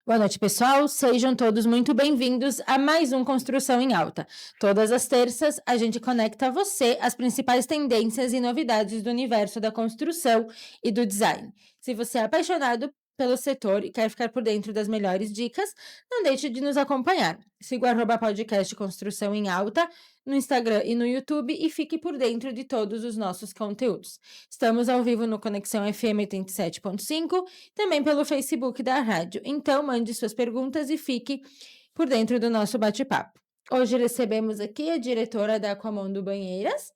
Boa noite, pessoal. Sejam todos muito bem-vindos a mais um Construção em Alta. Todas as terças, a gente conecta a você as principais tendências e novidades do universo da construção e do design. Se você é apaixonado pelo setor e quer ficar por dentro das melhores dicas, não deixe de nos acompanhar. Siga o @podcast Construção em Alta no Instagram e no YouTube e fique por dentro de todos os nossos conteúdos. Estamos ao vivo no Conexão FM 87.5, também pelo Facebook da rádio. Então, mande suas perguntas e fique por dentro do nosso bate-papo. Hoje recebemos aqui a diretora da Aquamundo Banheiras,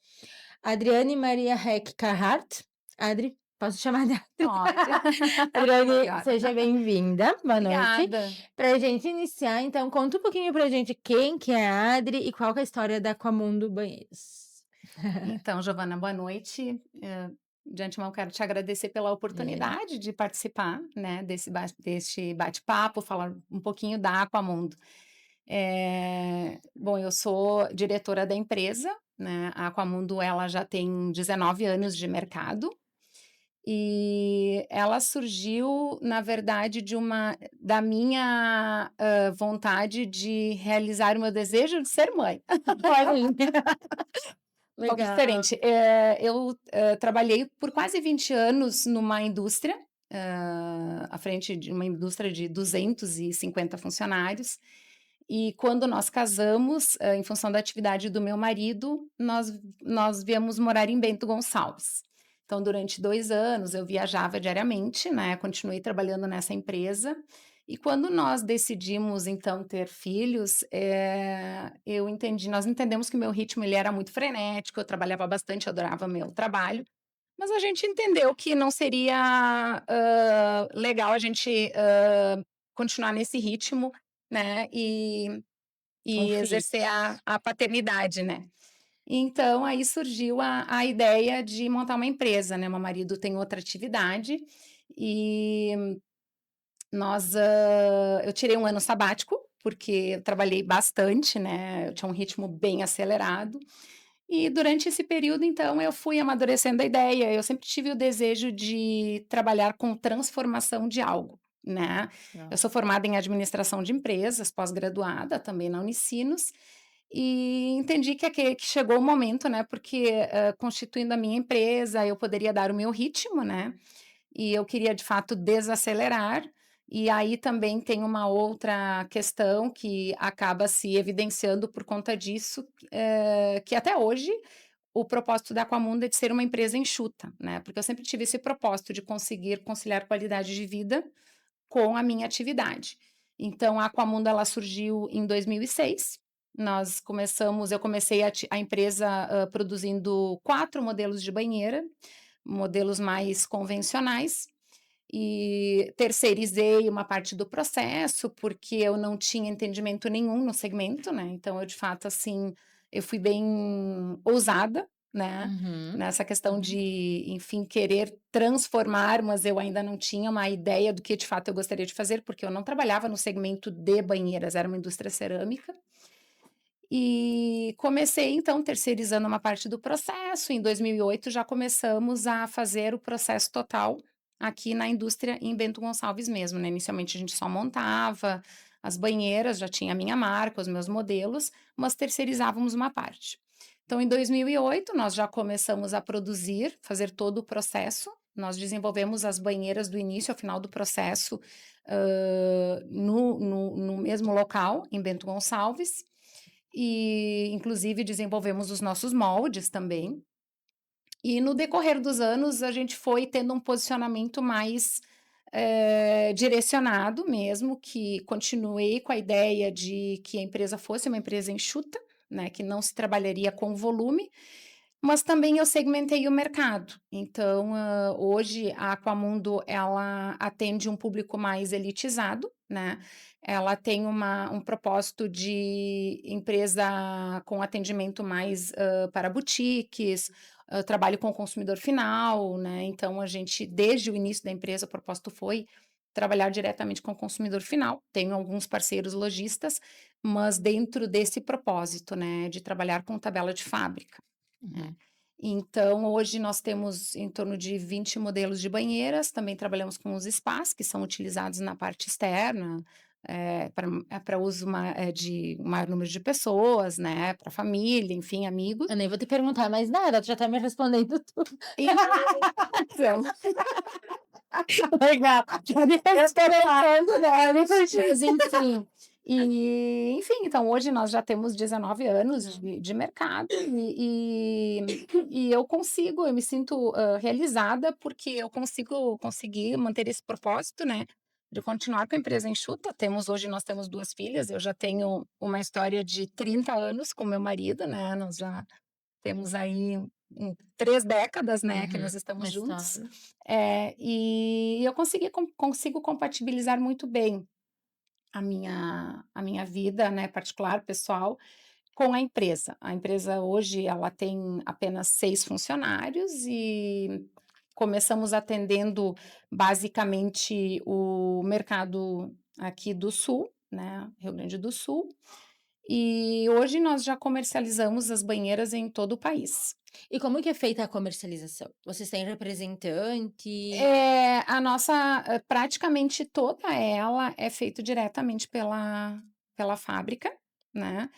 Adriane Maria Heck Carhart. Adri, posso chamar de Adri? Pode. Adriane, Obrigada. seja bem-vinda. Boa noite. Obrigada. Para a gente iniciar, então, conta um pouquinho para a gente quem que é a Adri e qual que é a história da Aquamundo Banheiras. Então, Giovana, boa noite. De antemão, quero te agradecer pela oportunidade de participar, né, deste bate-papo, falar um pouquinho da Aquamundo. Bom, eu sou diretora da empresa, né, a Aquamundo, ela já tem 19 anos de mercado, e ela surgiu, na verdade, da minha vontade de realizar o meu desejo de ser mãe. Um pouco Legal. diferente. Eu trabalhei por quase 20 anos numa indústria, à frente de uma indústria de 250 funcionários. E quando nós casamos, em função da atividade do meu marido, nós viemos morar em Bento Gonçalves. Então, durante 2 anos, eu viajava diariamente, né? Continuei trabalhando nessa empresa. E quando nós decidimos, então, ter filhos, nós entendemos que o meu ritmo ele era muito frenético, eu trabalhava bastante, eu adorava meu trabalho, mas a gente entendeu que não seria legal a gente continuar nesse ritmo, né, Um e filho. exercer a paternidade, né. Então, aí surgiu a ideia de montar uma empresa, né, meu marido tem outra atividade, e eu tirei um ano sabático, porque eu trabalhei bastante, né, eu tinha um ritmo bem acelerado, e durante esse período, então, eu fui amadurecendo a ideia, eu sempre tive o desejo de trabalhar com transformação de algo, né. Eu sou formada em administração de empresas, pós-graduada também na Unicinos, e entendi que chegou o momento, né, porque, constituindo a minha empresa, eu poderia dar o meu ritmo, né, e eu queria de fato desacelerar, e aí também tem uma outra questão que acaba se evidenciando por conta disso, que até hoje o propósito da Aquamundo é de ser uma empresa enxuta, né, porque eu sempre tive esse propósito de conseguir conciliar qualidade de vida com a minha atividade. Então a Aquamundo ela surgiu em 2006, eu comecei a empresa, produzindo 4 modelos de banheira, modelos mais convencionais, e terceirizei uma parte do processo, porque eu não tinha entendimento nenhum no segmento, né, então eu de fato, assim, eu fui bem ousada, né, Uhum. nessa questão de, enfim, querer transformar, mas eu ainda não tinha uma ideia do que de fato eu gostaria de fazer, porque eu não trabalhava no segmento de banheiras, era uma indústria cerâmica. E comecei então terceirizando uma parte do processo, em 2008 já começamos a fazer o processo total aqui na indústria em Bento Gonçalves mesmo, né, inicialmente a gente só montava as banheiras, já tinha a minha marca, os meus modelos, mas terceirizávamos uma parte. Então em 2008 nós já começamos a produzir, fazer todo o processo, nós desenvolvemos as banheiras do início ao final do processo, no mesmo local, em Bento Gonçalves, e inclusive desenvolvemos os nossos moldes também. E no decorrer dos anos a gente foi tendo um posicionamento mais, direcionado mesmo, que continuei com a ideia de que a empresa fosse uma empresa enxuta, né, que não se trabalharia com volume, mas também eu segmentei o mercado. Então, hoje a Aquamundo ela atende um público mais elitizado, né, ela tem um propósito de empresa com atendimento mais, para boutiques, trabalho com o consumidor final, né, então a gente desde o início da empresa o propósito foi trabalhar diretamente com o consumidor final, tenho alguns parceiros lojistas, mas dentro desse propósito, né, de trabalhar com tabela de fábrica, né. Uhum. Então, hoje nós temos em torno de 20 modelos de banheiras, também trabalhamos com os spas, que são utilizados na parte externa, para uso de maior número de pessoas, né, para família, enfim, amigos. Eu nem vou te perguntar mais nada, tu já tá me respondendo tudo. Então, Legal, já me respondendo, né, me mas enfim, então hoje nós já temos 19 anos de mercado e eu me sinto, realizada, porque eu consegui manter esse propósito, né, de continuar com a empresa enxuta. Nós temos 2 filhas, eu já tenho uma história de 30 anos com meu marido, né, nós já temos aí, 3 décadas, né, que nós Uma estamos juntos. história. E eu consigo compatibilizar muito bem a minha vida, né, particular, pessoal, com a empresa. A empresa hoje ela tem apenas 6 funcionários e começamos atendendo basicamente o mercado aqui do sul, né, Rio Grande do Sul, e hoje nós já comercializamos as banheiras em todo o país. E como que é feita a comercialização? Vocês têm representante? Praticamente toda ela é feito diretamente pela fábrica, né,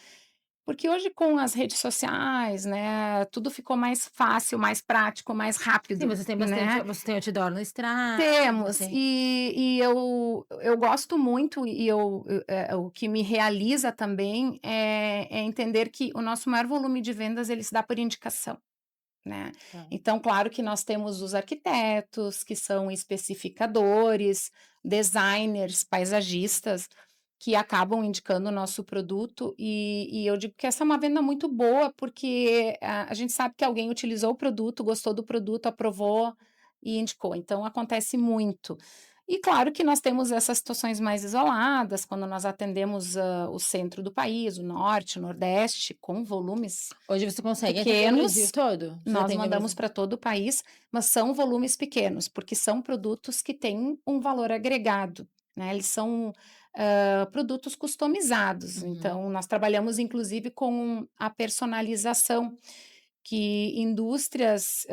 porque hoje com as redes sociais, né, tudo ficou mais fácil, mais prático, mais Sim, rápido, né. vocês têm outdoor no estrada, Temos, tem eu gosto muito o que me realiza também é entender que o nosso maior volume de vendas ele se dá por indicação, né. tá. Então, claro que nós temos os arquitetos, que são especificadores, designers, paisagistas, que acabam indicando o nosso produto, e eu digo que essa é uma venda muito boa, porque a gente sabe que alguém utilizou o produto, gostou do produto, aprovou e indicou, então acontece muito. E claro que nós temos essas situações mais isoladas, quando nós atendemos, o centro do país, o norte, o nordeste, com volumes Hoje você consegue atender o Brasil pequenos. todo? Você Nós atende o mandamos Brasil para todo o país, mas são volumes pequenos, porque são produtos que têm um valor agregado, né, eles são, produtos customizados, uhum. então nós trabalhamos inclusive com a personalização, que indústrias,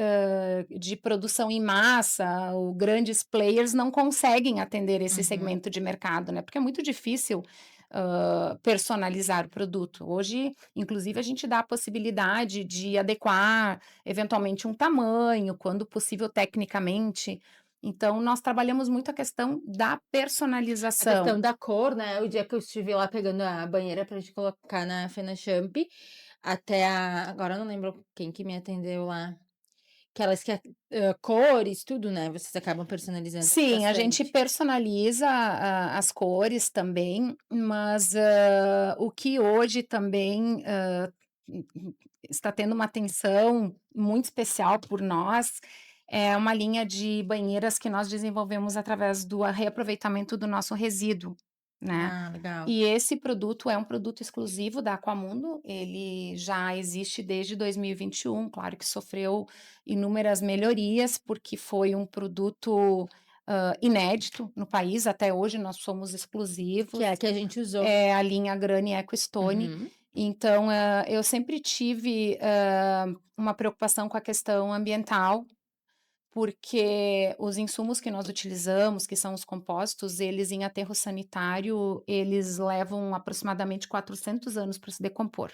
de produção em massa ou grandes players não conseguem atender esse Uhum. segmento de mercado, né, porque é muito difícil, personalizar o produto. Hoje, inclusive, a gente dá a possibilidade de adequar, eventualmente, um tamanho, quando possível tecnicamente. Então, nós trabalhamos muito a questão da A personalização. questão da cor, né, o dia que eu estive lá pegando a banheira pra gente colocar na Fenachamp, até a agora eu não lembro quem que me atendeu lá, que elas que cores, tudo, né, vocês acabam personalizando Sim, a gente bastante. personaliza as cores também, mas, o que hoje também, está tendo uma atenção muito especial por nós, é uma linha de banheiras que nós desenvolvemos através do reaproveitamento do nosso resíduo, né. Ah, legal. E esse produto é um produto exclusivo da Aquamundo, ele já existe desde 2021, claro que sofreu inúmeras melhorias, porque foi um produto, inédito no país, até hoje nós somos Que exclusivos, é a que a gente usou. é a linha Grani Eco Stone. Uhum. Então, eu sempre tive, uma preocupação com a questão ambiental, porque os insumos que nós utilizamos, que são os compostos, eles em aterro sanitário, eles levam aproximadamente 400 anos para se decompor.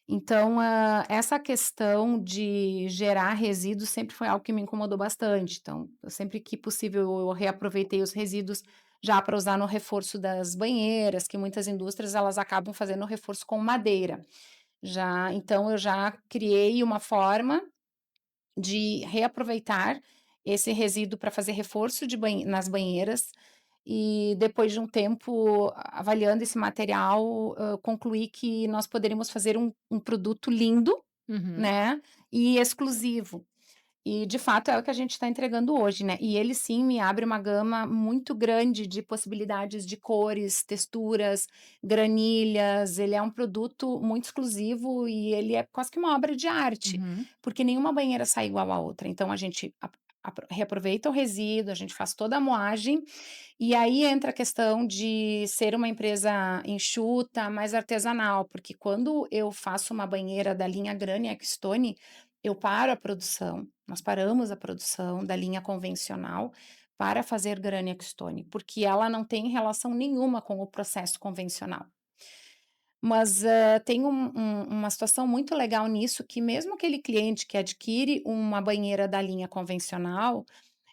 Então, essa questão de gerar resíduos sempre foi algo que me incomodou bastante. Então, eu sempre que possível, eu reaproveitei os resíduos já para usar no reforço das banheiras, que muitas indústrias elas acabam fazendo o reforço com madeira. Então, eu já criei uma forma de reaproveitar esse resíduo para fazer reforço nas banheiras, e depois de um tempo avaliando esse material, concluí que nós poderíamos fazer um produto lindo, Uhum. né, e exclusivo. E de fato é o que a gente está entregando hoje, né, e ele sim me abre uma gama muito grande de possibilidades de cores, texturas, granilhas, ele é um produto muito exclusivo e ele é quase que uma obra de arte, Uhum. porque nenhuma banheira sai igual à outra, então a gente reaproveita o resíduo, a gente faz toda a moagem, e aí entra a questão de ser uma empresa enxuta, mais artesanal, porque quando eu faço uma banheira da linha Grani Extone, eu paro a produção, nós paramos a produção da linha convencional para fazer Grana Extone, porque ela não tem relação nenhuma com o processo convencional. Mas, tem uma situação muito legal nisso, que mesmo aquele cliente que adquire uma banheira da linha convencional,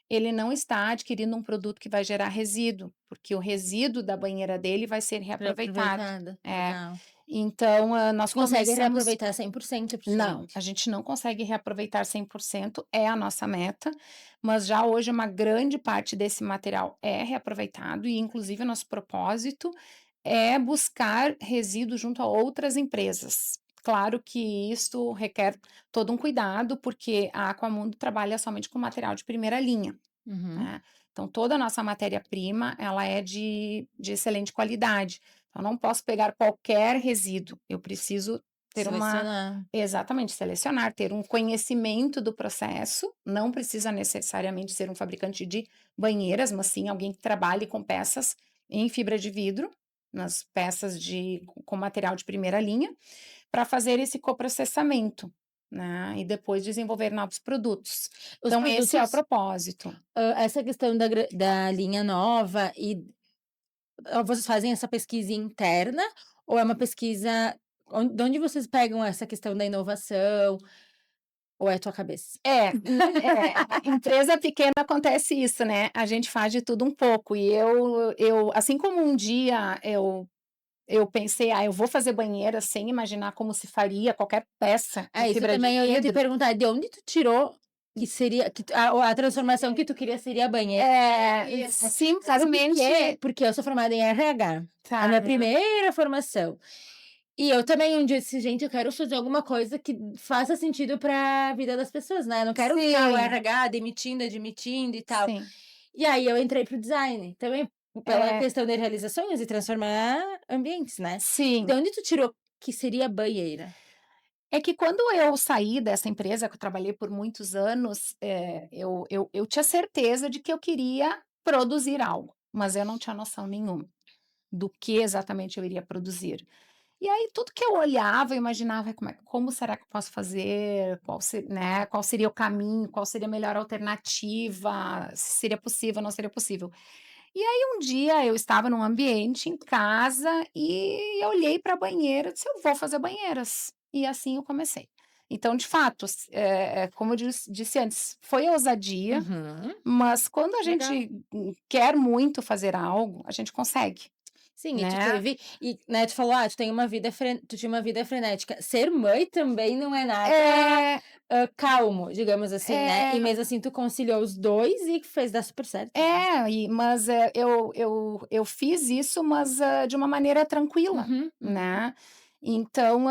ele não está adquirindo um produto que vai gerar resíduo, porque o resíduo da banheira dele vai ser reaproveitado. Reaproveitada, É. legal. Então, nós Consegue começamos reaproveitar 100% não, praticamente. a gente não consegue reaproveitar 100%, é a nossa meta, mas já hoje uma grande parte desse material é reaproveitado e inclusive o nosso propósito é buscar resíduos junto a outras empresas. Claro que isto requer todo um cuidado, porque a Aquamundo trabalha somente com material de primeira linha, Uhum. né. Então toda a nossa matéria-prima, ela é de excelente qualidade. Eu não posso pegar qualquer resíduo, eu preciso ter uma Selecionar. exatamente, selecionar, ter um conhecimento do processo, não precisa necessariamente ser um fabricante de banheiras, mas sim alguém que trabalhe com peças em fibra de vidro, nas peças com material de primeira linha, para fazer esse coprocessamento, né, e depois desenvolver novos produtos. Os Então esse é o produtos, propósito. essa questão da linha nova e vocês fazem essa pesquisa interna ou é uma pesquisa de onde vocês pegam essa questão da inovação, ou é a tua cabeça? Empresa pequena acontece isso, né, a gente faz de tudo um pouco e eu assim como um dia eu pensei: "Ah, eu vou fazer banheira", sem imaginar como se faria qualquer peça em É, isso fibra de também eu ia te vidro. perguntar, de onde tu tirou que seria que tu a transformação que tu queria seria a banheira? Sabe por quê? Simplesmente Porque eu sou formada em RH, a tá. minha primeira formação. E eu também um dia disse: "Gente, eu quero fazer alguma coisa que faça sentido pra vida das pessoas, né, eu não quero ficar o Sim, RH demitindo, admitindo e tal". sim. E aí eu entrei para o design, também pela É, questão de realizar sonhos e transformar ambientes, né. De sim. onde tu tirou que seria banheira? É que quando eu saí dessa empresa que eu trabalhei por muitos anos, eu tinha certeza de que eu queria produzir algo, mas eu não tinha noção nenhuma do que exatamente eu iria produzir. E aí tudo que eu olhava, eu imaginava como será que eu posso fazer, qual seria o caminho, qual seria a melhor alternativa, se seria possível, não seria possível. E aí um dia eu estava num ambiente em casa e eu olhei para a banheira e disse: "Eu vou fazer banheiras", e assim eu comecei. Então de fato, como eu disse antes, foi ousadia, Uhum. mas quando a Legal. gente, quer muito fazer algo, a gente consegue, Sim, e tu né. teve e, né, tu falou: tu tem uma vida tu tinha uma vida frenética. Ser mãe também não é nada, É, calmo, digamos assim, né. E é. mesmo assim tu conciliou os 2 e fez dar super certo, né. Mas, eu fiz isso, mas, de uma maneira tranquila, Uhum, uhum. né. Então,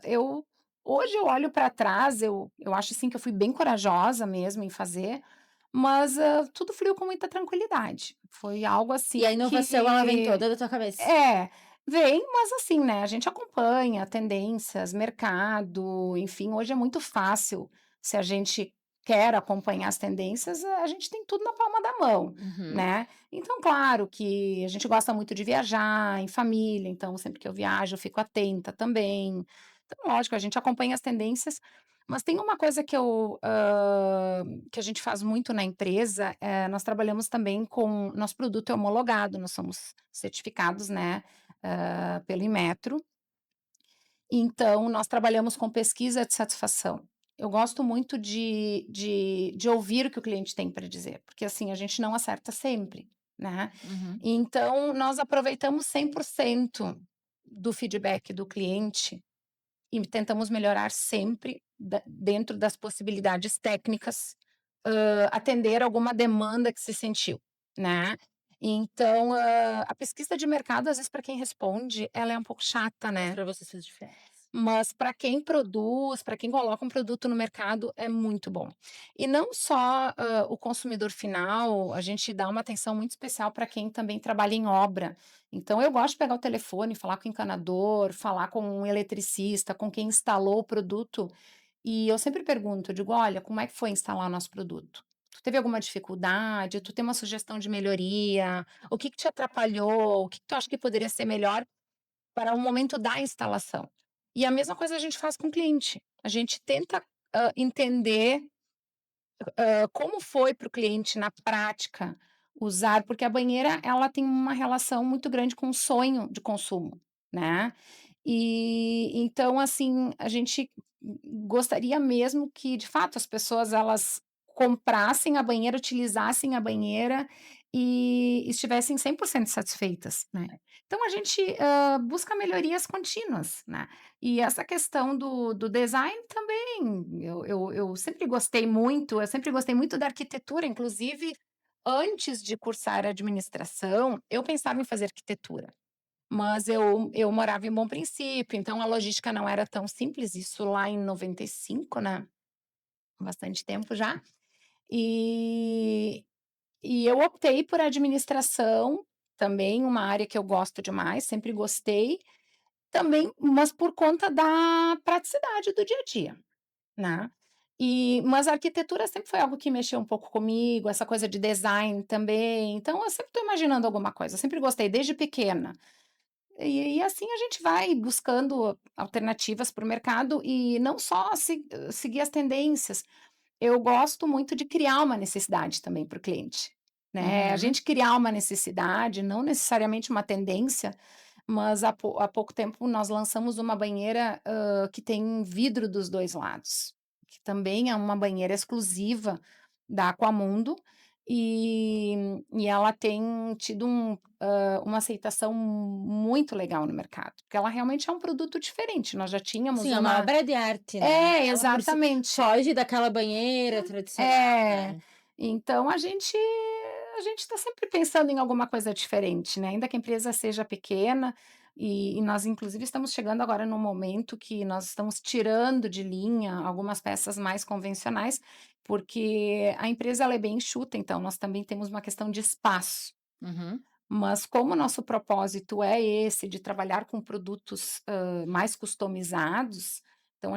eu hoje eu olho para trás, eu acho, assim, que eu fui bem corajosa mesmo em fazer, mas, tudo fluiu com muita tranquilidade. Foi algo assim E a inovação ela vem que toda da tua cabeça. é, vem, mas assim, né, a gente acompanha tendências, mercado, enfim, hoje é muito fácil, se a gente quer acompanhar as tendências, a gente tem tudo na palma da mão, Uhum. né. Então, claro que a gente gosta muito de viajar em família, então sempre que eu viajo eu fico atenta também. Então, lógico, a gente acompanha as tendências, mas tem uma coisa que a gente faz muito na empresa, nós trabalhamos também com nosso produto é homologado, nós somos certificados, né, pelo Inmetro, então nós trabalhamos com pesquisa de satisfação. Eu gosto muito de ouvir o que o cliente tem para dizer, porque assim, a gente não acerta sempre, né. Uhum. Então nós aproveitamos 100% do feedback do cliente e tentamos melhorar sempre dentro das possibilidades técnicas, atender alguma demanda que se sentiu, né. Então, a pesquisa de mercado, às vezes, para quem responde, ela é um pouco chata, Mas né. pra vocês fez diferença. Mas para quem produz, para quem coloca um produto no mercado, é muito bom. E não só, o consumidor final, a gente dá uma atenção muito especial para quem também trabalha em obra. Então eu gosto de pegar o telefone, falar com o encanador, falar com um eletricista, com quem instalou o produto, e eu sempre pergunto, eu digo: "Olha, como é que foi instalar o nosso produto? Tu teve alguma dificuldade? Tu tem uma sugestão de melhoria? O que que te atrapalhou? O que que tu acha que poderia ser melhor para o momento da instalação?". E a mesma coisa a gente faz com o cliente. A gente tenta, entender como foi para o cliente na prática usar, porque a banheira ela tem uma relação muito grande com o sonho de consumo, né. E então, assim, a gente gostaria mesmo que, de fato, as pessoas elas comprassem a banheira, utilizassem a banheira e estivessem 100% satisfeitas, né. Então a gente, busca melhorias contínuas, né. E essa questão do design também, eu sempre gostei muito da arquitetura, inclusive, antes de cursar administração, eu pensava em fazer arquitetura, mas eu morava em Bom Princípio, então a logística não era tão simples, isso lá em 95, né, bastante tempo já. E e eu optei por administração, também uma área que eu gosto demais, sempre gostei, também, mas por conta da praticidade do dia a dia, né. Mas a arquitetura sempre foi algo que mexeu um pouco comigo, essa coisa de design também, então eu sempre estou imaginando alguma coisa, sempre gostei desde pequena. E assim a gente vai buscando alternativas para o mercado e não só seguir as tendências, eu gosto muito de criar uma necessidade também para o cliente, né, a Uhum. gente criar uma necessidade, não necessariamente uma tendência, mas há pouco tempo nós lançamos uma banheira, que tem vidro dos 2 lados, que também é uma banheira exclusiva da Aquamundo, e ela tem tido uma aceitação muito legal no mercado, porque ela realmente é um produto diferente, nós já tínhamos Sim, é uma uma obra de arte, né. é, Ela por si exatamente. foge daquela banheira tradicional, É, né. então a gente está sempre pensando em alguma coisa diferente, né, ainda que a empresa seja pequena, e nós inclusive estamos chegando agora num momento que nós estamos tirando de linha algumas peças mais convencionais, porque a empresa ela é bem enxuta, então nós também temos uma questão de espaço. Uhum. Mas como o nosso propósito é esse, de trabalhar com produtos, mais customizados, então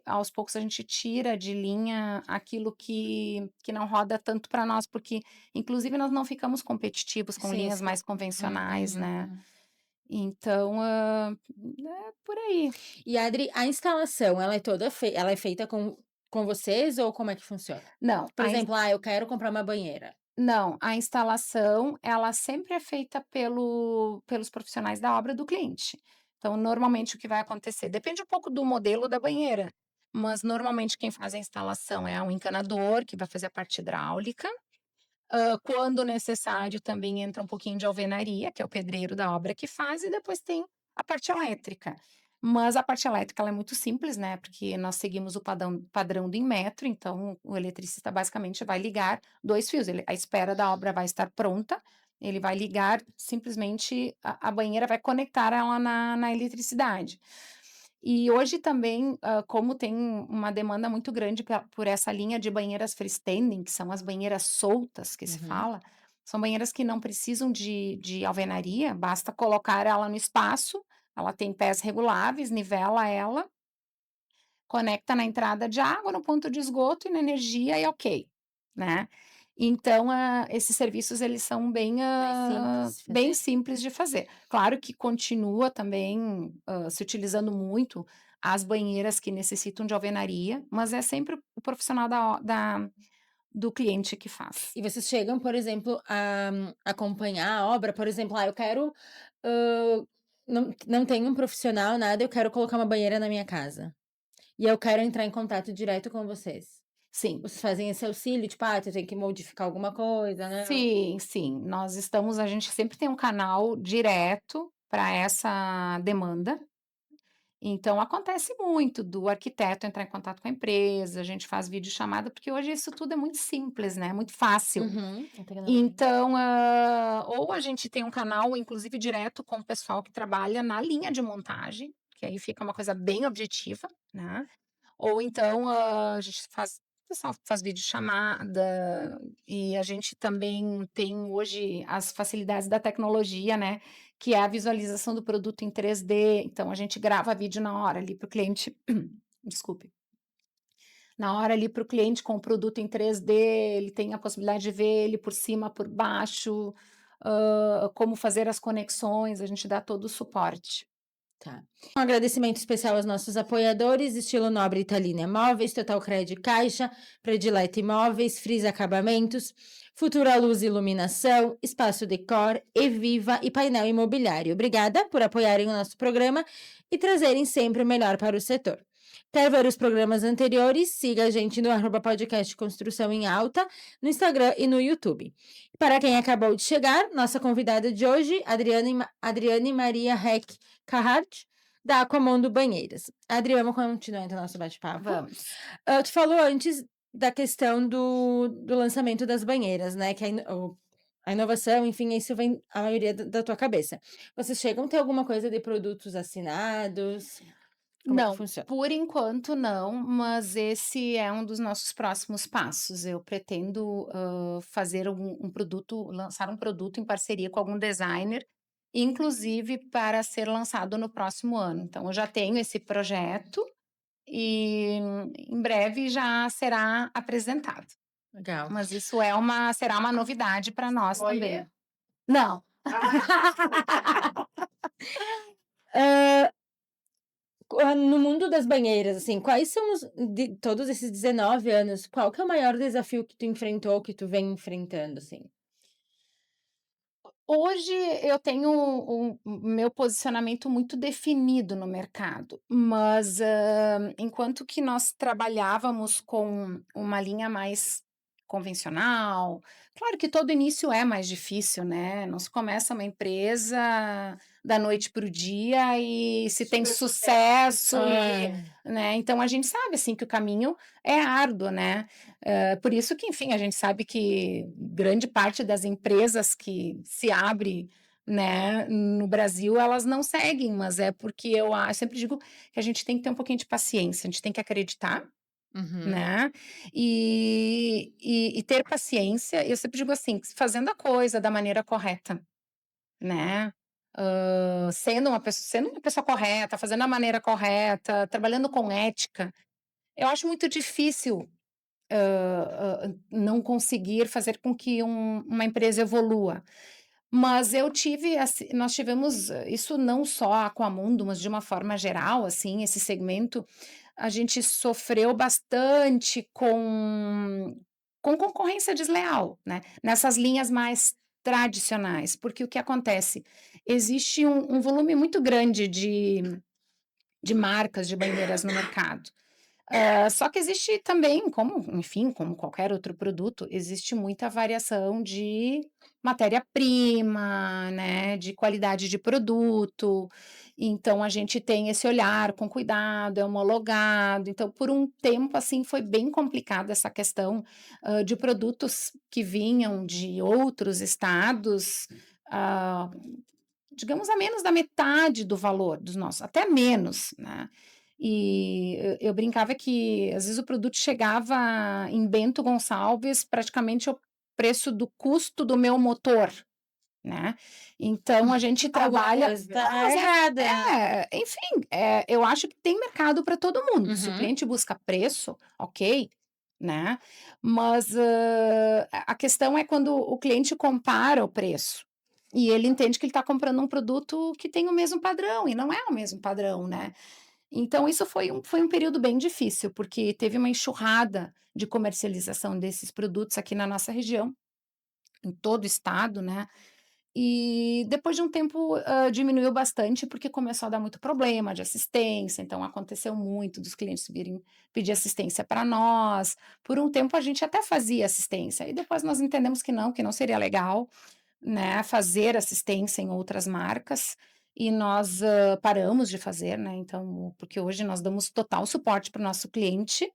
aos poucos, a gente tira de linha aquilo que não roda tanto para nós, porque inclusive nós não ficamos competitivos com Sim, linhas sim. mais Uhum, convencionais, uhum, né. uhum. Então, é por aí. E Adri, a instalação ela é feita com vocês ou como é que funciona? Não, Por exemplo, eu quero comprar uma banheira. Não, a instalação, ela sempre é feita pelos profissionais da obra do cliente. Então, normalmente, o que vai acontecer depende um pouco do modelo da banheira, mas normalmente quem faz a instalação é um encanador, que vai fazer a parte hidráulica. Quando necessário, também entra um pouquinho de alvenaria, que é o pedreiro da obra que faz, e depois tem a parte elétrica. Mas a parte elétrica ela é muito simples, né, porque nós seguimos o padrão do Inmetro, então o eletricista basicamente vai ligar 2 fios, a espera da obra vai estar pronta, ele vai ligar simplesmente a banheira, vai conectar ela na eletricidade. E hoje também, como tem uma demanda muito grande por essa linha de banheiras freestanding, que são as banheiras soltas que se Uhum. fala, são banheiras que não precisam de alvenaria, basta colocar ela no espaço, ela tem pés reguláveis, nivela ela, conecta na entrada de água, no ponto de esgoto e na energia e ok, né. Então, esses serviços eles são Mais simples de bem fazer. simples de fazer. Claro que continua também, se utilizando muito as banheiras que necessitam de alvenaria, mas é sempre o profissional do cliente que faz. E vocês chegam, por exemplo, a acompanhar a obra? Por exemplo, eu quero, hã, não tenho um profissional, nada, eu quero colocar uma banheira na minha casa. E eu quero entrar em contato direto com vocês. Sim. Vocês fazem esse auxílio, tipo: tu tem que modificar alguma coisa, não?" Sim, sim. A gente sempre tem um canal direto para essa demanda. Então acontece muito do arquiteto entrar em contato com a empresa, a gente faz videochamada, porque hoje isso tudo é muito simples, né, muito fácil. Uhum, a tecnologia. Então, ou a gente tem um canal, inclusive direto com o pessoal que trabalha na linha de montagem, que aí fica uma coisa bem objetiva, né. Ou então, a gente faz o pessoal faz videochamada, e a gente também tem hoje as facilidades da tecnologia, né, que é a visualização do produto em 3D, então a gente grava vídeo na hora ali para o cliente desculpe. Na hora ali para o cliente com o produto em 3D, ele tem a possibilidade de ver ele por cima, por baixo, como fazer as conexões, a gente dá todo o suporte. Tá. Um agradecimento especial aos nossos apoiadores: Estilo Nobre Italina Móveis, Total Cred Caixa, Predileta Imóveis, Frisa Acabamentos, Futura Luz e Iluminação, Espaço Decor, Eviva e Painel Imobiliário. Obrigada por apoiarem o nosso programa e trazerem sempre o melhor para o setor. Quer ver os programas anteriores? Siga a gente no @podcast Construção em Alta, no Instagram e no YouTube. Para quem acabou de chegar, nossa convidada de hoje, Adriane Maria Heck Carrart, da Aquamundo Banheiras. Adri, vamos continuar então nosso bate-papo. Vamos. Tu falou antes da questão do lançamento das banheiras, né? Que a inovação, enfim, isso vem a maioria da tua cabeça. Vocês chegam a ter alguma coisa de produtos assinados? Como é que Não, funciona? por enquanto não, mas esse é um dos nossos próximos passos. Eu pretendo, fazer um produto lançar um produto em parceria com algum designer, inclusive para ser lançado no próximo ano. Então eu já tenho esse projeto e em breve já será apresentado. Legal. Mas isso será uma novidade para nós Spoiler? também. Não. No mundo das banheiras, assim, quais são de todos esses 19 anos, qual que é o maior desafio que tu enfrentou, que tu vem enfrentando, assim? Hoje eu tenho um meu posicionamento muito definido no mercado, mas, enquanto que nós trabalhávamos com uma linha mais convencional, claro que todo início é mais difícil, né, não se começa uma empresa da noite para o dia e se tem Super sucesso É. né, então a gente sabe, assim, que o caminho é árduo, né. Por isso que, enfim, a gente sabe que grande parte das empresas que se abre, né, no Brasil, elas não seguem, mas é porque eu sempre digo que a gente tem que ter um pouquinho de paciência, a gente tem que acreditar, Uhum. né, e ter paciência. Eu sempre digo assim, fazendo a coisa da maneira correta, né, sendo uma pessoa correta, fazendo da maneira correta, trabalhando com ética, eu acho muito difícil não conseguir fazer com que uma empresa evolua. Mas nós tivemos isso não só a Aquamundo, mas de uma forma geral, assim, esse segmento, a gente sofreu bastante com concorrência desleal, né, nessas linhas mais tradicionais, porque o que acontece? Existe um volume muito grande de marcas de banheiras no mercado. Só que existe também, enfim, como qualquer outro produto, existe muita variação de matéria-prima, né, de qualidade de produto. Então a gente tem esse olhar com cuidado, é homologado. Então, por um tempo, assim, foi bem complicada essa questão, de produtos que vinham de outros estados, ah, digamos, a menos da metade do valor dos nossos, até menos, né. E eu brincava que, às vezes, o produto chegava em Bento Gonçalves praticamente o preço do custo do meu motor, né. Então a gente trabalha Mas tá errada. enfim, eu acho que tem mercado para todo mundo. Se o Uhum. cliente busca preço, ok, né, mas, a questão é quando o cliente compara o preço, e ele entende que ele está comprando um produto que tem o mesmo padrão, e não é o mesmo padrão, né. Então isso foi um período bem difícil, porque teve uma enxurrada de comercialização desses produtos aqui na nossa região, em todo o estado, né, e depois de um tempo, diminuiu bastante, porque começou a dar muito problema de assistência, então aconteceu muito dos clientes virem pedir assistência para nós. Por um tempo a gente até fazia assistência, e depois nós entendemos que não seria legal, né, fazer assistência em outras marcas, e nós, paramos de fazer, né, então porque hoje nós damos total suporte para o nosso cliente,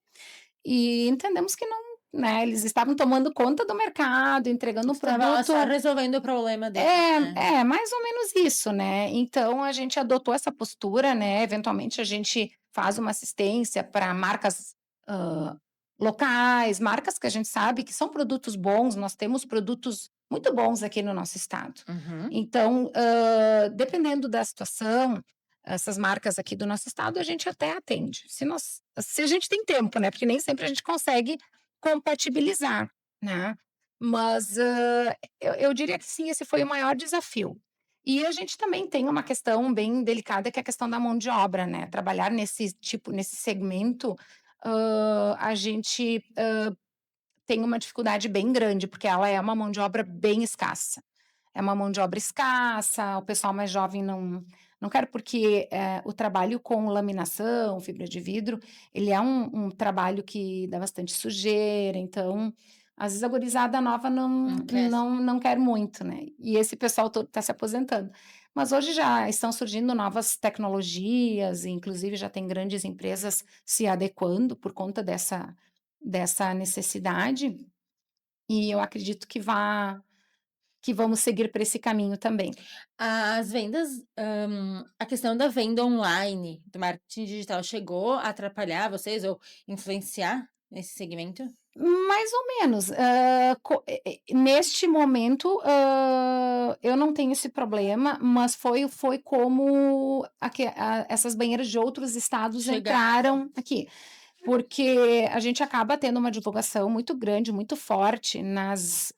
e entendemos que não, né, eles estavam tomando conta do mercado, entregando um Estava lá produto só resolvendo o problema dele, né. mais ou menos isso, né. Então a gente adotou essa postura, né, eventualmente a gente faz uma assistência para marcas, hã, locais, marcas que a gente sabe que são produtos bons, nós temos produtos muito bons aqui no nosso estado. Uhum. Então, dependendo da situação, essas marcas aqui do nosso estado, a gente até atende, se a gente tem tempo, né, porque nem sempre a gente consegue compatibilizar, né. Mas, eu diria que sim, esse foi o maior desafio. E a gente também tem uma questão bem delicada, que é a questão da mão de obra, né, trabalhar nesse segmento, a gente, tem uma dificuldade bem grande, porque ela é uma mão de obra bem escassa. É uma mão de obra escassa, o pessoal mais jovem não quer, porque, o trabalho com laminação, fibra de vidro, ele é um trabalho que dá bastante sujeira, então, às vezes a gurizada nova Não quer. não quer muito, né, e esse pessoal todo está se aposentando. Mas hoje já estão surgindo novas tecnologias, e inclusive já tem grandes empresas se adequando por conta dessa necessidade, e eu acredito que vamos seguir por esse caminho também. As vendas, a questão da venda online, do marketing digital, chegou a atrapalhar vocês ou influenciar nesse segmento? Mais ou menos, neste momento, eu não tenho esse problema, mas foi como essas banheiras de outros estados Chegaram. entraram aqui. Porque a gente acaba tendo uma divulgação muito grande, muito forte nas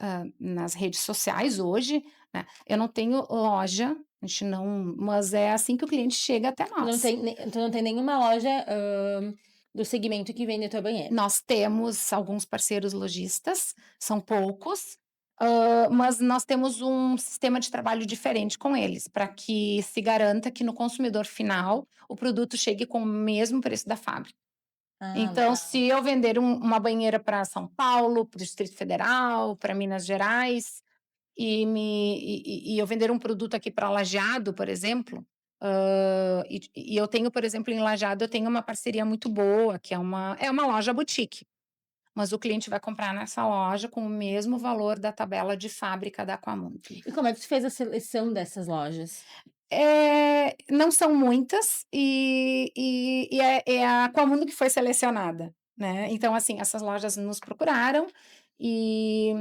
redes sociais hoje, né. Eu não tenho loja, a gente não, mas é assim que o cliente chega até nós. Tu não tem nenhuma loja, do segmento que vende a tua banheira? Nós temos alguns parceiros lojistas, são poucos, mas nós temos um sistema de trabalho diferente com eles, para que se garanta que no consumidor final, o produto chegue com o mesmo preço da fábrica. Ah, Então, legal. se eu vender uma banheira para São Paulo, para o Distrito Federal, para Minas Gerais, e eu vender um produto aqui para Lajeado, por exemplo, e eu tenho, por exemplo, em Lajeado, eu tenho uma parceria muito boa, que é uma loja boutique, mas o cliente vai comprar nessa loja com o mesmo valor da tabela de fábrica da Aquamundo. E como é que tu fez a seleção dessas lojas? Não são muitas, e é a Aquamundo que foi selecionada, né. Então, assim, essas lojas nos procuraram e,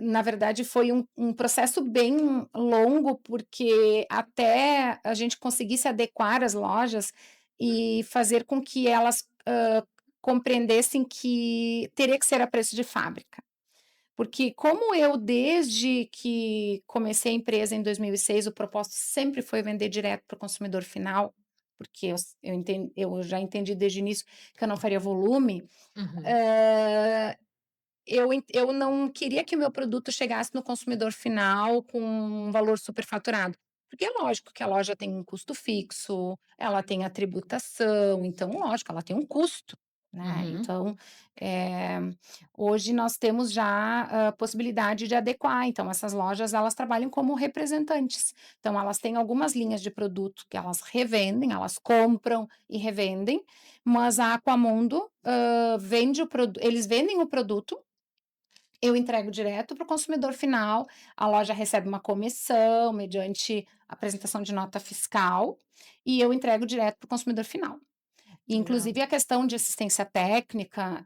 na verdade, foi um processo bem longo, porque até a gente conseguisse adequar as lojas e fazer com que elas, compreendessem que teria que ser a preço de fábrica. Porque como eu, desde que comecei a empresa em 2006, o propósito sempre foi vender direto para o consumidor final, porque eu já entendi desde o início que eu não faria volume, Uhum. hã, eu não queria que o meu produto chegasse no consumidor final com um valor superfaturado, porque é lógico que a loja tem um custo fixo, ela tem a tributação, então lógico, ela tem um custo, né. Uhum. Então, eh, hoje nós temos já a possibilidade de adequar, então essas lojas elas trabalham como representantes, então elas têm algumas linhas de produto que elas revendem, elas compram e revendem, mas a Aquamundo, vende o produ eles vendem o produto, eu entrego direto para o consumidor final, a loja recebe uma comissão mediante apresentação de nota fiscal, e eu entrego direto para o consumidor final. E Legal. inclusive a questão de assistência técnica,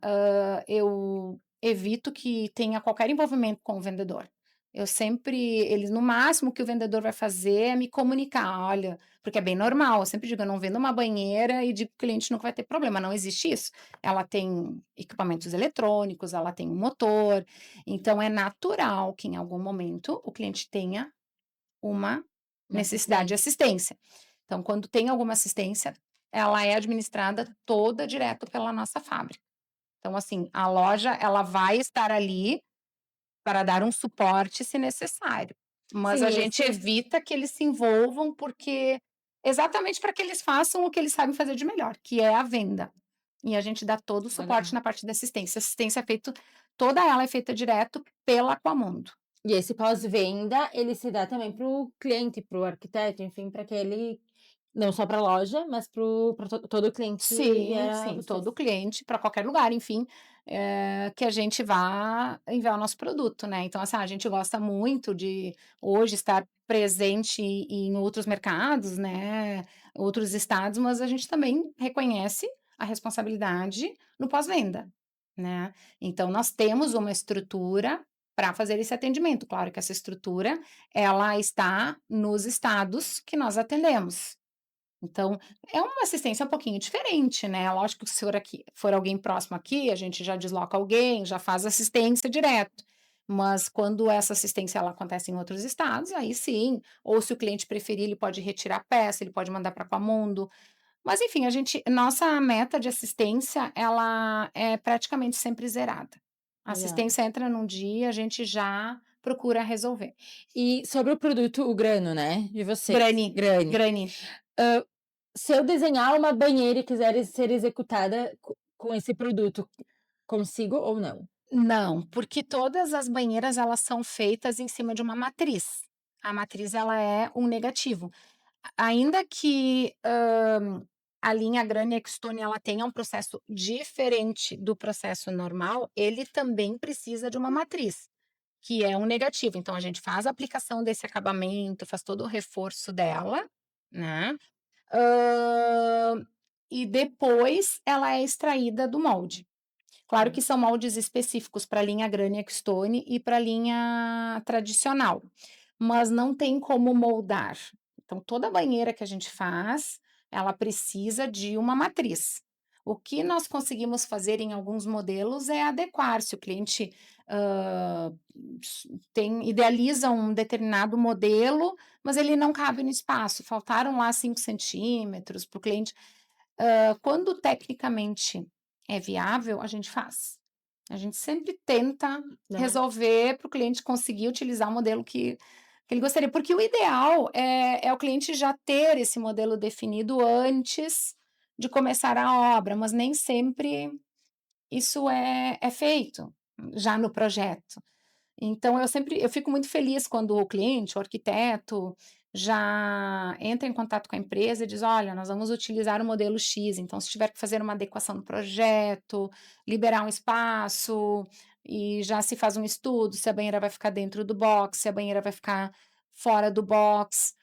eu evito que tenha qualquer envolvimento com o vendedor. Eu sempre eles no máximo que o vendedor vai fazer é me comunicar: "Olha", porque é bem normal, eu sempre digo: "Eu não vendo uma banheira e digo que o cliente nunca vai ter problema", não existe isso. Ela tem equipamentos eletrônicos, ela tem um motor, então é natural que em algum momento o cliente tenha uma Uma necessidade de assistência. assistência. Então, quando tem alguma assistência, ela é administrada toda direto pela nossa fábrica. Então, assim, a loja ela vai estar ali para dar um suporte se necessário, mas a Sim, gente esse evita que eles se envolvam, porque exatamente para que eles façam o que eles sabem fazer de melhor, que é a venda. E a gente dá todo o suporte legal. na parte da assistência. A assistência é feito toda ela é feita direto pela Aquamundo. E esse pós-venda, ele se dá também para o cliente, para o arquiteto, enfim, para aquele não só para a loja, mas para o pra todo cliente que Sim, vier a sim, vocês. todo cliente, para qualquer lugar, enfim, que a gente vá enviar o nosso produto, né. Então, assim, a gente gosta muito de hoje estar presente em outros mercados, né, outros estados, mas a gente também reconhece a responsabilidade no pós-venda, né. Então nós temos uma estrutura para fazer esse atendimento. Claro que essa estrutura, ela está nos estados que nós atendemos. Então, é uma assistência um pouquinho diferente, né, lógico que se for alguém próximo aqui, a gente já desloca alguém, já faz assistência direto, Mas quando essa assistência ela acontece em outros estados, aí sim, ou se o cliente preferir, ele pode retirar a peça, ele pode mandar para Aquamundo. Mas enfim, a gente nossa meta de assistência, ela é praticamente sempre zerada. A Legal. assistência entra num dia, a gente já procura resolver. E sobre o produto, o grano, né, de vocês, Grani, Grani. Grani. Se eu desenhar uma banheira e quiser ser executada com esse produto, consigo ou não? Não, porque todas as banheiras elas são feitas em cima de uma matriz. A matriz ela é um negativo. Ainda que, a linha Grani Extone ela tenha um processo diferente do processo normal, ele também precisa de uma matriz, que é um negativo. Então a gente faz a aplicação desse acabamento, faz todo o reforço dela, né, hã, e depois ela é extraída do molde. Claro que são moldes específicos para a linha Grani Extone e para a linha tradicional, mas não tem como moldar. Então toda banheira que a gente faz, ela precisa de uma matriz. O que nós conseguimos fazer em alguns modelos é adequar, se o cliente, hã, idealiza um determinado modelo, mas ele não cabe no espaço, faltaram lá 5 centímetros para o cliente. Quando tecnicamente é viável, a gente faz. A gente sempre tenta Não. resolver para o cliente conseguir utilizar o modelo que ele gostaria, porque o ideal é o cliente já ter esse modelo definido antes de começar a obra, mas nem sempre isso é feito já no projeto. Então eu fico muito feliz quando o cliente, o arquiteto, já entra em contato com a empresa e diz: "Olha, nós vamos utilizar o modelo X, então se tiver que fazer uma adequação no projeto, liberar um espaço", e já se faz um estudo se a banheira vai ficar dentro do box, se a banheira vai ficar fora do box,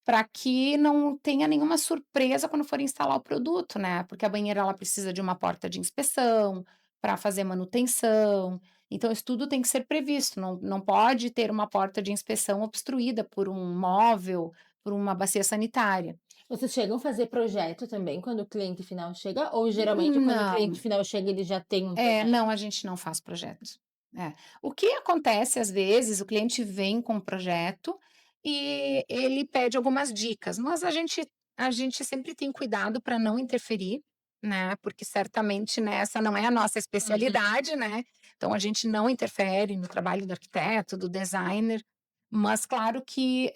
para que não tenha nenhuma surpresa quando for instalar o produto, né, porque a banheira ela precisa de uma porta de inspeção, para fazer manutenção, então isso tudo tem que ser previsto, não pode ter uma porta de inspeção obstruída por um móvel, por uma bacia sanitária. Vocês chegam a fazer projeto também quando o cliente final chega ou geralmente quando o cliente Não, final chega ele já tem um projeto? não, a gente não faz projeto. É. O que acontece às vezes, o cliente vem com um projeto e ele pede algumas dicas, mas a gente sempre tem cuidado para não interferir, né, porque certamente, né, essa não é a nossa Uhum. especialidade, né, então a gente não interfere no trabalho do arquiteto, do designer, mas claro que,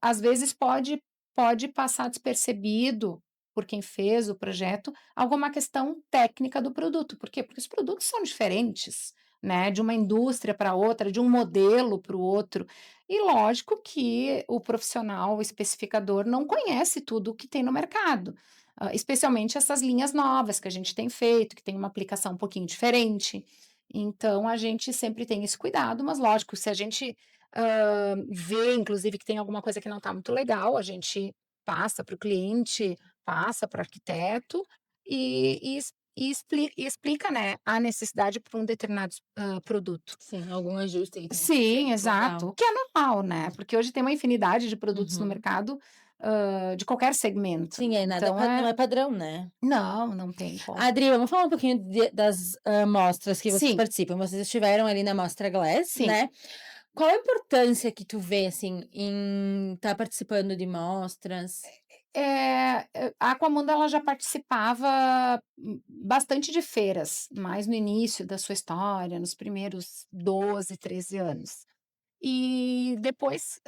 às vezes pode passar despercebido por quem fez o projeto, alguma questão técnica do produto. Por quê? Porque os produtos são diferentes, né, de uma indústria para outra, de um modelo para o outro. E lógico que o profissional o especificador não conhece tudo o que tem no mercado, especialmente essas linhas novas que a gente tem feito, que tem uma aplicação um pouquinho diferente. Então a gente sempre tem esse cuidado, mas lógico, se a gente, vê inclusive que tem alguma coisa que não está muito legal, a gente passa para o cliente, passa para o arquiteto e explica, né, a necessidade para um determinado produto. Sim, algum ajuste que tem que ser Sim, feito, exato, legal. o que é normal, né, porque hoje tem uma infinidade de produtos no Uhum. mercado, de qualquer segmento, Sim, é nada então não é padrão, né. não, não tem como. Adri, vamos falar um pouquinho das, mostras que vocês Sim, participam. Vocês estiveram ali na Mostra Glass, sim. né. Qual a importância que tu vê, assim, em estar participando de mostras? A Aquamundo ela já participava, bastante de feiras, mais no início da sua história, nos primeiros 12, 13 anos. E depois,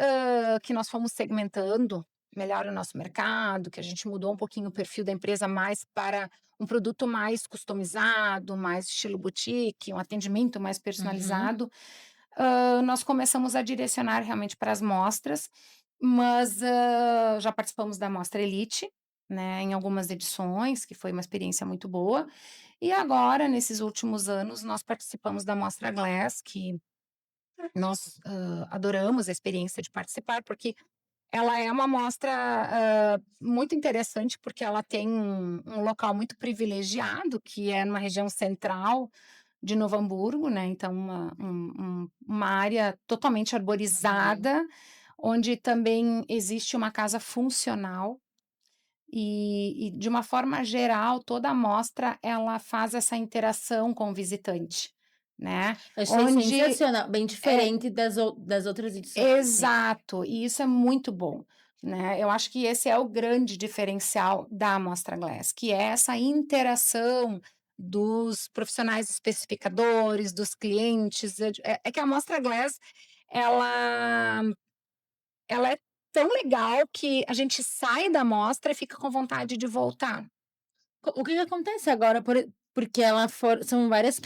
que nós fomos segmentando melhor o nosso mercado, que a gente mudou um pouquinho o perfil da empresa mais para um produto mais customizado, mais estilo boutique, um atendimento mais Uhum. personalizado, nós começamos a direcionar realmente para as mostras, mas, já participamos da Mostra Elite, né, em algumas edições, que foi uma experiência muito boa. E agora, nesses últimos anos, nós participamos da Mostra Glass, que nós, adoramos a experiência de participar, porque ela é uma mostra, muito interessante, porque ela tem um local muito privilegiado, que é numa região central de Novo Hamburgo, né, então uma área totalmente Uhum. arborizada, onde também existe uma casa funcional, e de uma forma geral, toda a mostra ela faz essa interação com o visitante. né, Achei onde sensacional, bem é diferente das outras edições, assim. exato, e isso é muito bom, né. Eu acho que esse é o grande diferencial da Amostra Glass, que é essa interação dos profissionais especificadores, dos clientes, é que a Amostra Glass, ela ela é tão legal que a gente sai da amostra e fica com vontade de voltar. O que que acontece agora porque ela são várias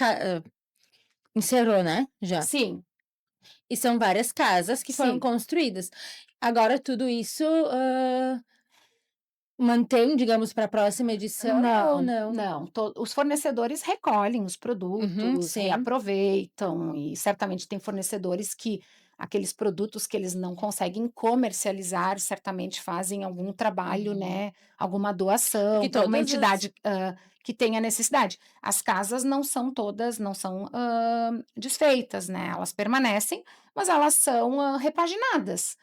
encerrou, né, já. Sim, E são várias casas que foram sim. construídas. Agora tudo isso, mantém, digamos, para a próxima edição ou Não, não? não, os fornecedores recolhem os Uhum, produtos, sim. reaproveitam e certamente tem fornecedores que aqueles produtos que eles não conseguem comercializar, certamente fazem algum trabalho, Uhum. né, alguma doação Porque para alguma todas as entidade, que tenha necessidade. As casas não são todas não são, desfeitas, né, elas permanecem, mas elas são, repaginadas.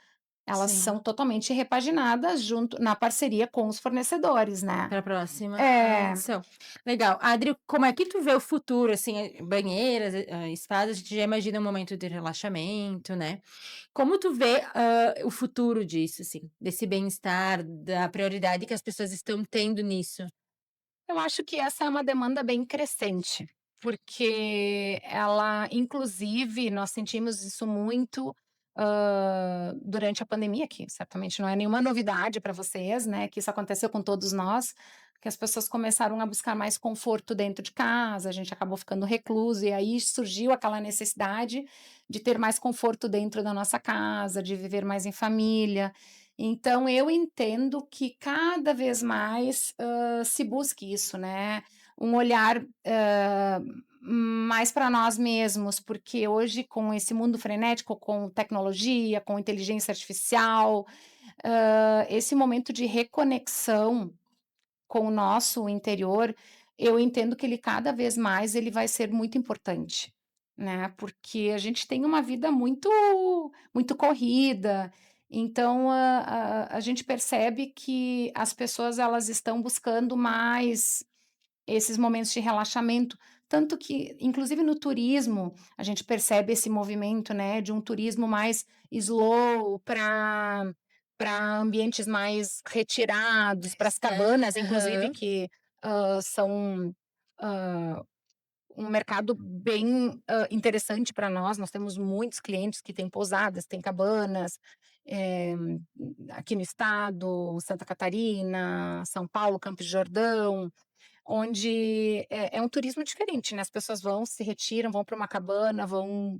Elas sim. são totalmente repaginadas junto na parceria com os fornecedores, né. Para a próxima É, edição. Legal. Adri, como é que tu vê o futuro, assim, banheiras, spas, a gente já imagina um momento de relaxamento, né. Como tu vê, o futuro disso, assim, desse bem-estar, da prioridade que as pessoas estão tendo nisso? eu acho que essa é uma demanda bem crescente, porque ela inclusive nós sentimos isso muito, durante a pandemia, que certamente não é nenhuma novidade para vocês, né, que isso aconteceu com todos nós, que as pessoas começaram a buscar mais conforto dentro de casa, a gente acabou ficando recluso e aí surgiu aquela necessidade de ter mais conforto dentro da nossa casa, de viver mais em família. Então eu entendo que cada vez mais, se busque isso, né, um olhar, mais para nós mesmos, porque hoje com esse mundo frenético, com tecnologia, com inteligência artificial, esse momento de reconexão com o nosso interior, eu entendo que ele cada vez mais ele vai ser muito importante, né, porque a gente tem uma vida muito corrida, então a gente percebe que as pessoas elas estão buscando mais esses momentos de relaxamento, tanto que inclusive no turismo, a gente percebe esse movimento, né, de um turismo mais slow para ambientes mais retirados, para as cabanas inclusive Aham. que, são, hã, um mercado bem, interessante para nós temos muitos clientes que têm pousadas, têm cabanas, eh, aqui no estado, Santa Catarina, São Paulo, Campos de Jordão. Onde é um turismo diferente, né, as pessoas vão, se retiram, vão para uma cabana, vão,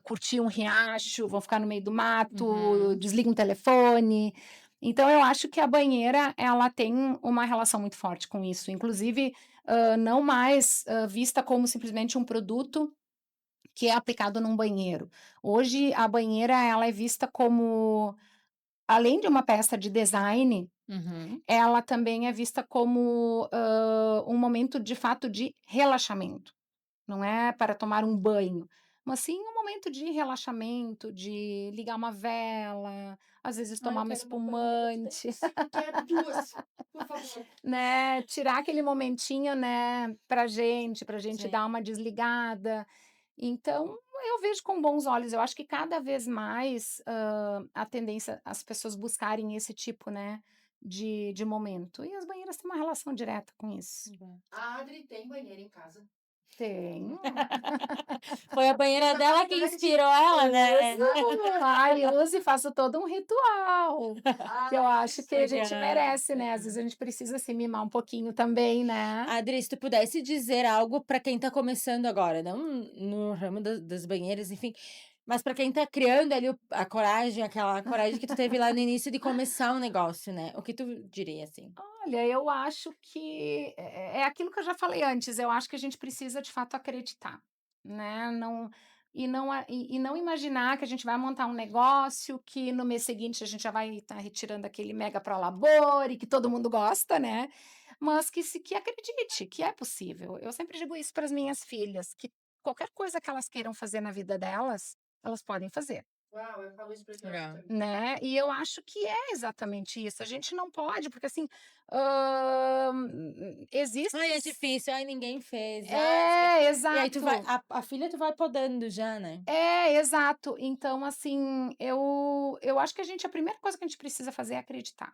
curtir um riacho, vão ficar no meio do mato, Uhum. desligam o telefone. Então eu acho que a banheira, ela tem uma relação muito forte com isso, inclusive, não mais, vista como simplesmente um produto que é aplicado num banheiro. Hoje a banheira ela é vista como, além de uma peça de design, Uhum. ela também é vista como, um momento de fato de relaxamento, não é para tomar um banho, mas sim um momento de relaxamento, de ligar uma vela, às vezes Ai, tomar eu uma quero uma banheira de espumante, dessas. Quero 2, por favor. né, tirar aquele momentinho, né, pra gente Sim. dar uma desligada. Então, eu vejo com bons olhos, eu acho que cada vez mais, a tendência as pessoas buscarem esse tipo, né, de momento. E as banheiras têm uma relação direta com isso. A Adri tem banheira em casa. Tenho. Foi a banheira dela que inspirou ela, né. Uso, ai, uso e faço todo um ritual, que eu Ai, acho que a gente legal, merece, né, às vezes legal. a gente precisa se mimar um pouquinho também, né. Adri, se tu pudesse dizer algo para quem tá começando agora, não no ramo das banheiras, enfim, mas para quem tá criando ali a coragem, aquela coragem que tu teve lá no início de começar um negócio, né, o que tu diria, assim? Olha, eu acho que é aquilo que eu já falei antes, eu acho que a gente precisa de fato acreditar, né, não imaginar que a gente vai montar um negócio, que no mês seguinte a gente já vai estar retirando aquele mega prolabore, que todo mundo gosta, né, mas que acredite que é possível. Eu sempre digo isso para as minhas filhas, que qualquer coisa que elas queiram fazer na vida delas, elas podem fazer. Uau, eu falo isso pra Jorge Legal. também. Né, e eu acho que é exatamente isso, a gente não pode, porque assim, hã, Ai, existem é difícil, ai, ninguém fez, ai, não sei o quê. é, E aí tu vai exato. a filha tu vai podando já, né. É, exato. Então assim, eu acho que a primeira coisa que a gente precisa fazer é acreditar.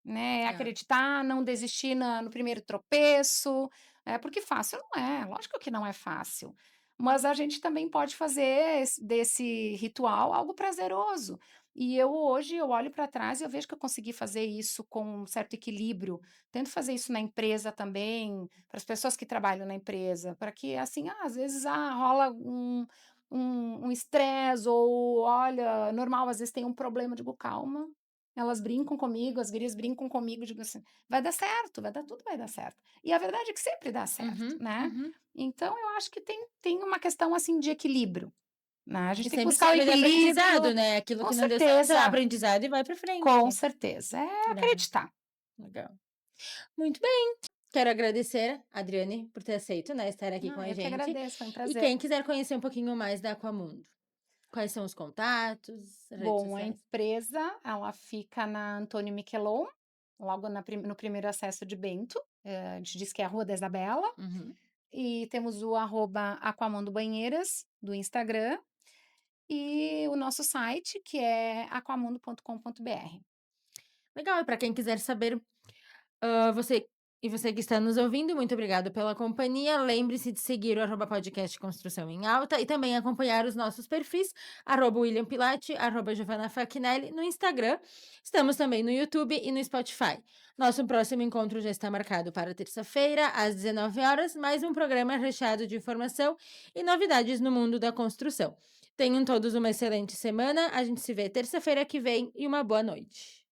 Né, é É. acreditar, não desistir no primeiro tropeço, porque fácil não é, lógico que não é fácil, mas a gente também pode fazer desse ritual algo prazeroso. E eu hoje eu olho para trás e eu vejo que eu consegui fazer isso com um certo equilíbrio, tento fazer isso na empresa também, para as pessoas que trabalham na empresa, para que assim, às vezes, rola um estresse ou olha, normal, às vezes tem um problema, eu digo: "Calma". Elas brincam comigo, as gurias brincam comigo, digo assim: "Vai dar certo, vai dar tudo vai dar certo". E a verdade é que sempre dá certo, Uhum, né. uhum. Então eu acho que tem uma questão, assim, de equilíbrio, né, a gente E tem que sempre buscar o serve de aprendizado, equilíbrio né, aquilo com que não deu certo é certeza, aprendizado e vai pra com frente. certeza. É É, acreditar. legal. Muito bem, quero agradecer a Adriane por ter aceito, né, estar aqui com Ah, a eu que gente. agradeço, foi um E prazer. quem quiser conhecer um pouquinho mais da Aquamundo, quais são os contatos, redes Bom, a sociais? empresa, ela fica na Antônio Miquelon, logo no primeiro acesso de Bento, a gente diz que é a Rua da Isabela, Uhum. e temos o @aquamundo banheiras, do Instagram. E o nosso site, que é aquamundo.com.br. Legal, e para quem quiser saber, você você que está nos ouvindo, muito obrigado pela companhia. Lembre-se de seguir o @podcast Construção em Alta e também acompanhar os nossos perfis, @William Pilati, @Giovanna Fachinelli no Instagram. Estamos também no YouTube e no Spotify. Nosso próximo encontro já está marcado para terça-feira, às 19 horas, mais um programa recheado de informação e novidades no mundo da construção. Tenham todos uma excelente semana. A gente se vê terça-feira que vem e uma boa noite.